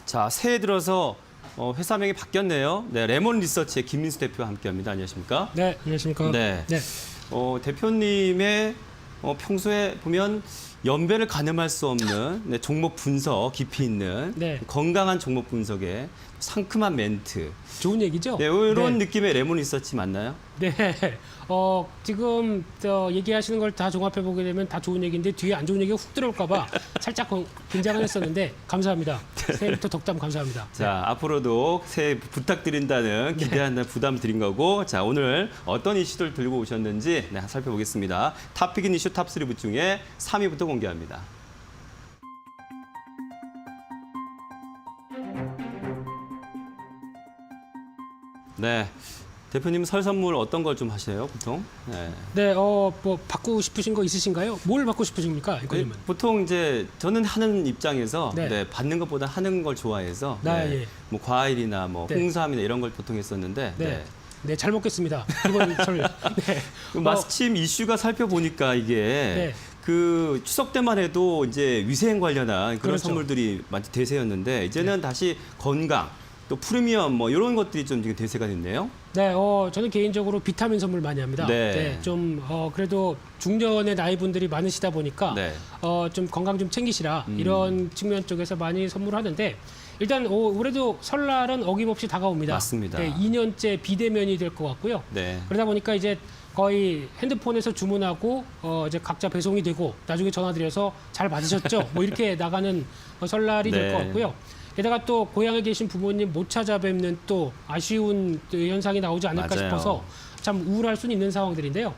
자, 새해 들어서 회사명이 바뀌었네요. 네, 레몬 리서치의 김민수 대표와 함께합니다. 안녕하십니까? 네, 안녕하십니까? 네. 네. 대표님의 평소에 보면 연배를 가늠할 수 없는 네, 종목 분석 깊이 있는 네. 건강한 종목 분석에 상큼한 멘트. 좋은 얘기죠? 네, 이런 네. 느낌의 레몬 리서치 맞나요? 네. 지금 얘기하시는 걸 다 종합해 보게 되면 다 좋은 얘기인데 뒤에 안 좋은 얘기가 훅 들어올까 봐 살짝 긴장을 했었는데 감사합니다. 새해부터 덕담 감사합니다. 자, 앞으로도 새해 부탁드린다는 기대한다는 부담 드린 거고, 자, 오늘 어떤 이슈들 들고 오셨는지 네, 살펴보겠습니다. 탑픽인 이슈 탑3 중에 3위부터 공개합니다. 네. 대표님 설 선물 어떤 걸 좀 하세요, 보통? 네. 네, 뭐 받고 싶으신 거 있으신가요? 뭘 받고 싶으십니까, 앵커님은? 보통 이제 저는 하는 입장에서 네. 네, 받는 것보다 하는 걸 좋아해서 네, 예. 뭐 과일이나 뭐 네. 홍삼이나 이런 걸 보통 했었는데 네. 네. 네, 잘 먹겠습니다. 이번 설. 네. 그 마침 이슈가 살펴보니까 이게 네. 그 추석 때만 해도 이제 위생 관련한 그런 그렇죠. 선물들이 많이 대세였는데 이제는 다시 건강 또 프리미엄 뭐 이런 것들이 좀 지금 대세가 됐네요. 네, 저는 개인적으로 비타민 선물 많이 합니다. 네. 좀 그래도 중년의 나이 분들이 많으시다 보니까 네. 좀 건강 좀 챙기시라 이런 측면 쪽에서 많이 선물하는데 일단 올해도 설날은 어김없이 다가옵니다. 맞습니다. 네, 2년째 비대면이 될 것 같고요. 네. 그러다 보니까 이제 거의 핸드폰에서 주문하고 이제 각자 배송이 되고 나중에 전화드려서 잘 받으셨죠? 뭐 이렇게 나가는 설날이 될 네. 것 같고요. 게다가 또 고향에 계신 부모님 못 찾아뵙는 또 아쉬운 또 현상이 나오지 않을까 맞아요. 싶어서 참 우울할 수는 있는 상황들인데요.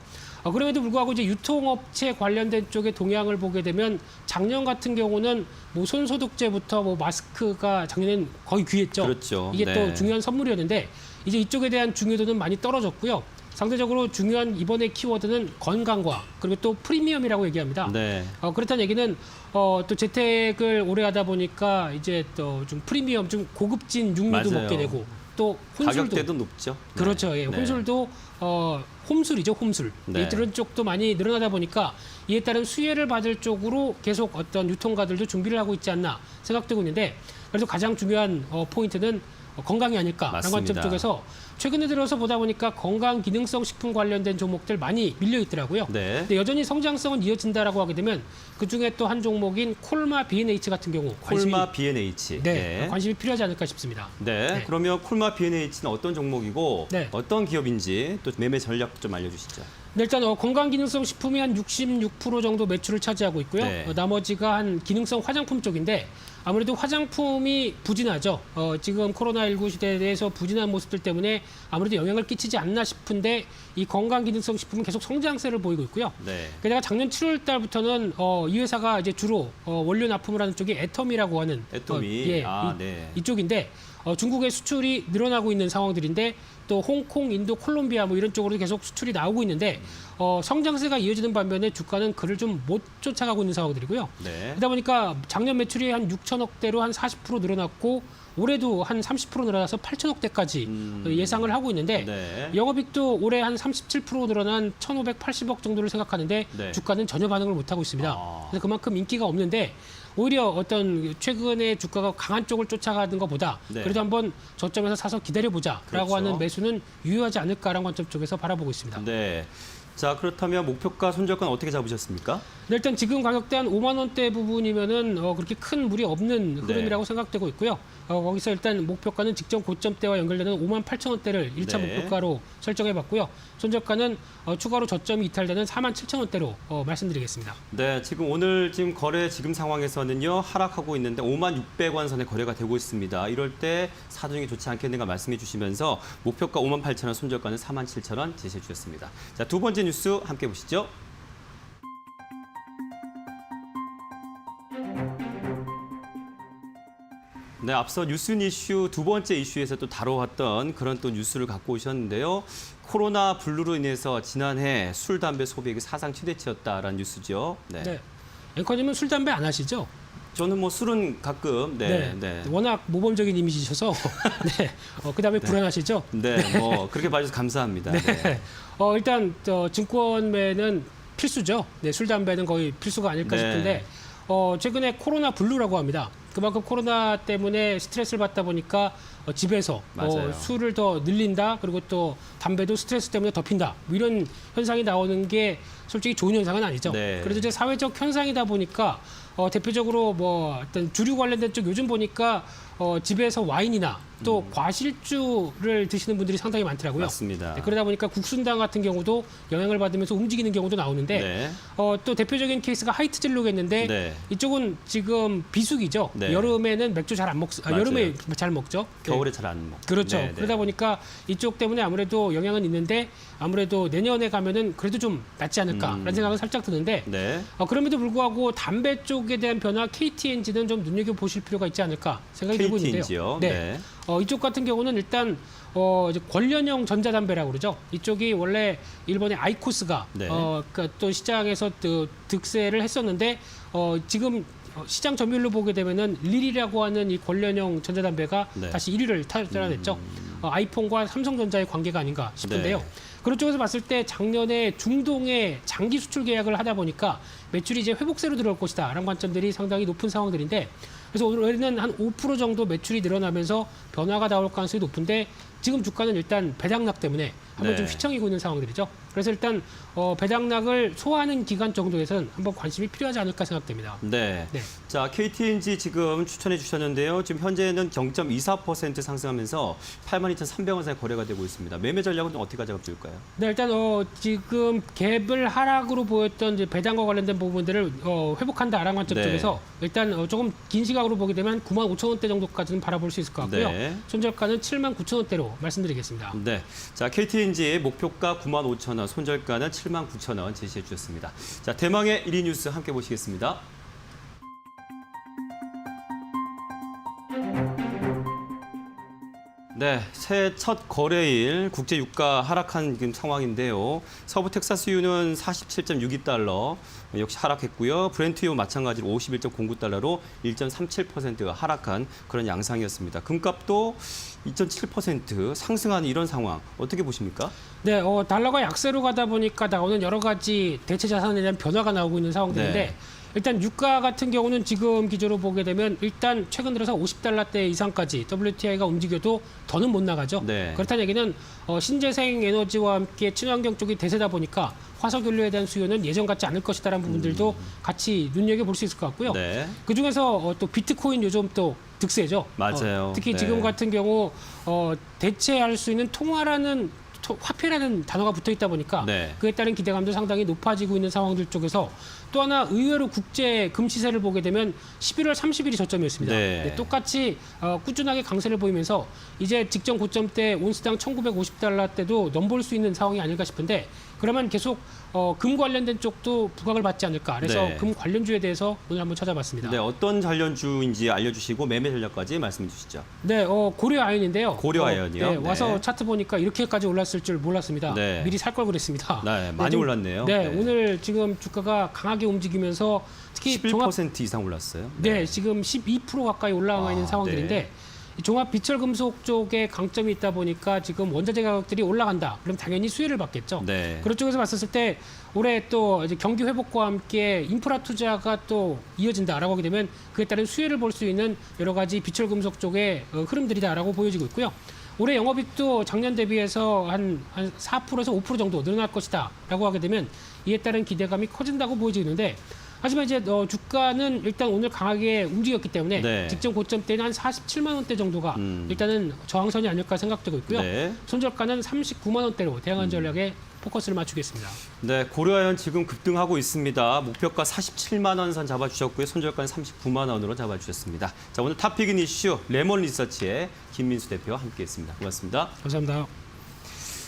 그럼에도 불구하고 이제 유통업체 관련된 쪽의 동향을 보게 되면 작년 같은 경우는 뭐 손소독제부터 뭐 마스크가 작년엔 거의 귀했죠. 그렇죠. 이게 네. 또 중요한 선물이었는데 이제 이쪽에 대한 중요도는 많이 떨어졌고요. 상대적으로 중요한 이번의 키워드는 건강과 그리고 또 프리미엄이라고 얘기합니다. 네. 그렇다는 얘기는 또 재택을 오래 하다 보니까 이제 또 좀 프리미엄, 좀 고급진 육류도 맞아요. 먹게 되고 또 혼술도 가격대도 높죠. 네. 그렇죠. 예. 네. 혼술도 홈술이죠, 홈술. 네. 이런 쪽도 많이 늘어나다 보니까 이에 따른 수혜를 받을 쪽으로 계속 어떤 유통가들도 준비를 하고 있지 않나 생각되고 있는데 그래도 가장 중요한 포인트는 건강이 아닐까라는 맞습니다. 관점 쪽에서 최근에 들어서 보다 보니까 건강 기능성 식품 관련된 종목들 많이 밀려 있더라고요. 네. 근데 여전히 성장성은 이어진다라고 하게 되면 그 중에 또 한 종목인 콜마 B&H 같은 경우 콜마 B&H. 네, 관심이 필요하지 않을까 싶습니다. 네. 네. 그러면 콜마 B&H는 어떤 종목이고 네. 어떤 기업인지 또 매매 전략 좀 알려주시죠. 네, 일단 건강 기능성 식품이 한 66% 정도 매출을 차지하고 있고요. 네. 나머지가 한 기능성 화장품 쪽인데 아무래도 화장품이 부진하죠. 지금 코로나19 시대에서 부진한 모습들 때문에 아무래도 영향을 끼치지 않나 싶은데 이 건강 기능성 식품은 계속 성장세를 보이고 있고요. 네. 게다가 작년 7월 달부터는 이 회사가 이제 주로 원료 납품을 하는 쪽이 애터미라고 하는 애터미. 네. 이쪽인데 중국의 수출이 늘어나고 있는 상황들인데 또 홍콩, 인도, 콜롬비아 뭐 이런 쪽으로 계속 수출이 나오고 있는데 성장세가 이어지는 반면에 주가는 그를 좀 못 쫓아가고 있는 상황들이고요. 네. 그러다 보니까 작년 매출이 한 6천억대로 한 40% 늘어났고 올해도 한 30% 늘어나서 8천억대까지 예상을 하고 있는데 네. 영업이익도 올해 한 37% 늘어난 1,580억 정도를 생각하는데 네. 주가는 전혀 반응을 못하고 있습니다. 아. 그래서 그만큼 인기가 없는데 오히려 어떤 최근에 주가가 강한 쪽을 쫓아가는 것보다 네. 그래도 한번 저점에서 사서 기다려보자라고 그렇죠. 하는 매수는 유효하지 않을까라는 관점 쪽에서 바라보고 있습니다. 네. 자, 그렇다면 목표가 손절가는 어떻게 잡으셨습니까? 네, 일단 지금 가격대 한 5만 원대 부분이면은 그렇게 큰 무리 없는 흐름이라고 생각되고 있고요. 거기서 일단 목표가는 직전 고점대와 연결되는 5만 8천 원대를 1차 네. 목표가로 설정해봤고요. 손절가는 추가로 저점이 이탈되는 4만 7천 원대로 말씀드리겠습니다. 네, 지금 거래 지금 상황에서는요 하락하고 있는데 5만 600원 선에 거래가 되고 있습니다. 이럴 때 사정이 좋지 않겠는가 말씀해 주시면서 목표가 5만 8천 원, 손절가는 4만 7천 원 제시해 주셨습니다. 자, 두 번째 뉴스 함께 보시죠. 네, 앞서 뉴스 이슈 두 번째 이슈에서 또 다뤄왔던 그런 또 뉴스를 갖고 오셨는데요. 코로나 블루로 인해서 지난해 술, 담배 소비액이 사상 최대치였다라는 뉴스죠. 네. 네. 앵커님은 술, 담배 안 하시죠? 저는 뭐 술은 가끔, 네. 워낙 모범적인 이미지셔서, 네. 그 다음에 불안하시죠? 네, 뭐 그렇게 봐주셔서 감사합니다. 네. 일단 증권 매는 필수죠. 네, 술, 담배는 거의 필수가 아닐까 네. 싶은데 최근에 코로나 블루라고 합니다. 그만큼 코로나 때문에 스트레스를 받다 보니까 집에서 맞아요. 술을 더 늘린다. 그리고 또 담배도 스트레스 때문에 덮인다. 뭐 이런 현상이 나오는 게 솔직히 좋은 현상은 아니죠. 네. 그래서 이제 사회적 현상이다 보니까 대표적으로 뭐 어떤 주류 관련된 쪽 요즘 보니까 집에서 와인이나 또 과실주를 드시는 분들이 상당히 많더라고요. 맞습니다. 네, 그러다 보니까 국순당 같은 경우도 영향을 받으면서 움직이는 경우도 나오는데 네. 또 대표적인 케이스가 하이트젤로겠는데 네. 이쪽은 지금 비수기죠. 네. 여름에는 맥주 잘 안 맞아요. 여름에 잘 먹죠. 네. 겨울에 잘 안 먹죠. 그렇죠. 네, 네. 그러다 보니까 이쪽 때문에 아무래도 영향은 있는데 아무래도 내년에 가면은 그래도 좀 낫지 않을까라는 생각은 살짝 드는데 네. 그럼에도 불구하고 담배 쪽에 대한 변화 KTNG는 좀 눈여겨보실 필요가 있지 않을까 생각이 들고 있는데요. KTNG요. 네. 네. 이쪽 같은 경우는 일단 이제 관련형 전자담배라고 그러죠. 이쪽이 원래 일본의 아이코스가 네. 그러니까 또 시장에서 또 득세를 했었는데 지금 시장 점유율로 보게 되면은 릴이라고 하는 이 관련형 전자담배가 네. 다시 1위를 탈환했죠. 아이폰과 삼성전자의 관계가 아닌가 싶은데요. 네. 그런 쪽에서 봤을 때 작년에 중동에 장기 수출 계약을 하다 보니까 매출이 이제 회복세로 들어올 것이다라는 관점들이 상당히 높은 상황들인데 그래서 올해는 한 5% 정도 매출이 늘어나면서 변화가 나올 가능성이 높은데 지금 주가는 일단 배당락 때문에 한번 네. 좀 휘청이고 있는 상황들이죠. 그래서 일단 배당락을 소화하는 기간 정도에서는 한번 관심이 필요하지 않을까 생각됩니다. 네. 네. 자, KTNG 지금 추천해 주셨는데요. 지금 현재는 0.24% 상승하면서 82,300원 사이 거래가 되고 있습니다. 매매 전략은 좀 어떻게 가져가 좋을까요? 네, 일단 지금 갭을 하락으로 보였던 이제 배당과 관련된 부분들을 회복한다라는 관점 네. 쪽에서 일단 조금 긴 시각으로 보게 되면 95,000원대 정도까지는 바라볼 수 있을 것 같고요. 네. 손절가는 79,000원대로 말씀드리겠습니다. 네. 자, KTNG의 목표가 95,000원, 손절가는 79,000원 제시해 주셨습니다. 자, 대망의 1위 뉴스 함께 보시겠습니다. 네, 새해 첫 거래일 국제 유가 하락한 지금 상황인데요. 서부 텍사스유는 47.62달러 역시 하락했고요. 브렌트유 마찬가지로 51.09달러로 1.37%가 하락한 그런 양상이었습니다. 금값도 2.7% 상승하는 이런 상황 어떻게 보십니까? 네, 달러가 약세로 가다 보니까 나오는 여러 가지 대체 자산에 대한 변화가 나오고 있는 상황들인데 네. 일단 유가 같은 경우는 지금 기조로 보게 되면 일단 최근 들어서 50달러대 이상까지 WTI가 움직여도 더는 못 나가죠. 네. 그렇다는 얘기는 신재생 에너지와 함께 친환경 쪽이 대세다 보니까 화석 연료에 대한 수요는 예전 같지 않을 것이다라는 부분들도 같이 눈여겨볼 수 있을 것 같고요. 네. 그중에서 또 비트코인 요즘 또 득세죠. 맞아요. 특히 네. 지금 같은 경우 대체할 수 있는 통화라는 화폐라는 단어가 붙어 있다 보니까 네. 그에 따른 기대감도 상당히 높아지고 있는 상황들 쪽에서 또 하나 의외로 국제 금 시세를 보게 되면 11월 30일이 저점이었습니다. 네. 네, 똑같이 꾸준하게 강세를 보이면서 이제 직전 고점 때 온스당 1950달러 때도 넘볼 수 있는 상황이 아닐까 싶은데 그러면 계속 금 관련된 쪽도 부각을 받지 않을까. 그래서 네. 금 관련주에 대해서 오늘 한번 찾아봤습니다. 네, 어떤 관련주인지 알려주시고 매매 전략까지 말씀해 주시죠. 네, 고려 아연인데요. 고려 아연이요? 네, 와서 네. 차트 보니까 이렇게까지 올랐을 줄 몰랐습니다. 네. 미리 살 걸 그랬습니다. 네, 많이 좀, 올랐네요. 네, 네. 오늘 지금 주가가 강하게 움직이면서 특히 11% 이상 올랐어요. 네, 지금 12% 가까이 올라가 있는 상황들인데 네. 이 종합 비철금속 쪽에 강점이 있다 보니까 지금 원자재 가격들이 올라간다. 그럼 당연히 수혜를 받겠죠. 네. 그런 쪽에서 봤을 때 올해 또 이제 경기 회복과 함께 인프라 투자가 또 이어진다라고 하게 되면 그에 따른 수혜를 볼 수 있는 여러 가지 비철금속 쪽의 흐름들이다라고 보여지고 있고요. 올해 영업이익도 작년 대비해서 한 4%에서 5% 정도 늘어날 것이다라고 하게 되면 이에 따른 기대감이 커진다고 보여지는데 하지만 이제 주가는 일단 오늘 강하게 움직였기 때문에 네. 직전 고점 때는 한 47만 원대 정도가 일단은 저항선이 아닐까 생각되고 있고요. 네. 손절가는 39만 원대로 대응한 전략에 포커스를 맞추겠습니다. 네, 고려아연 지금 급등하고 있습니다. 목표가 47만 원 선 잡아주셨고요. 손절가는 39만 원으로 잡아주셨습니다. 자, 오늘 탑픽인 이슈 레몬 리서치의 김민수 대표와 함께했습니다. 고맙습니다. 감사합니다.